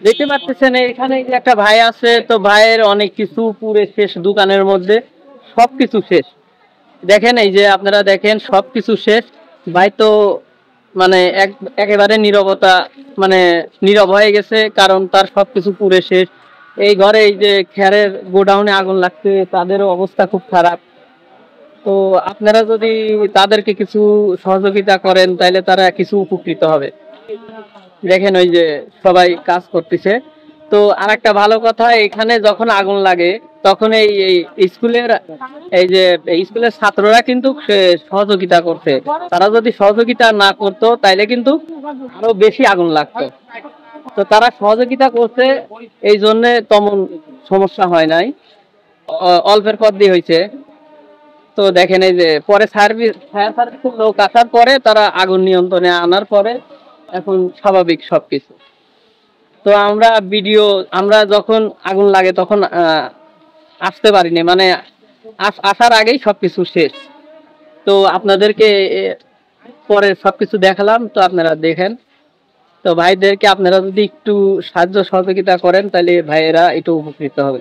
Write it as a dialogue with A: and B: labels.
A: দেখতে পাচ্ছেন এখানে যে একটা ভাই আছে, তো ভাইয়ের অনেক কিছু পুরে শেষ, দোকানের মধ্যে সবকিছু শেষ। দেখেন এই যে আপনারা দেখেন সবকিছু শেষ। ভাই তো মানে একেবারে নীরবতা, মানে নীরব হয়ে গেছে, কারণ তার সবকিছু পুরে শেষ। এই ঘরে এই যে খেরের গোডাউনে আগুন লাগছে, তাদেরও অবস্থা খুব খারাপ। তো আপনারা যদি তাদেরকে কিছু সহযোগিতা করেন তাহলে তারা কিছু উপকৃত হবে। দেখেন ওই যে সবাই কাজ করতেছে। তো আরেকটা ভালো কথা, এখানে যখন আগুন লাগে তখন এই স্কুলের এই যে স্কুলের ছাত্ররা কিন্তু সহযোগিতা করছে। তারা যদি সহযোগিতা না করতো তাইলে কিন্তু আরো বেশি আগুন লাগতো। তো তারা সহযোগিতা করছে, এই জন্য তেমন সমস্যা হয় নাই, অল্পের পর দিয়ে হয়েছে। তো দেখেন এই যে পরে ফায়ার সার্ভিসের লোক আসার পরে তারা আগুন নিয়ন্ত্রণে আনার পরে এখন স্বাভাবিক সবকিছু। তো আমরা যখন আগুন লাগে তখন আসতে পারিনি, মানে আসার আগেই সবকিছু শেষ। তো আপনাদেরকে পরে সবকিছু দেখালাম, তো আপনারা দেখেন। তো ভাইদেরকে আপনারা যদি একটু সাহায্য সহযোগিতা করেন তাহলে ভাইয়েরা একটু উপকৃত হবে।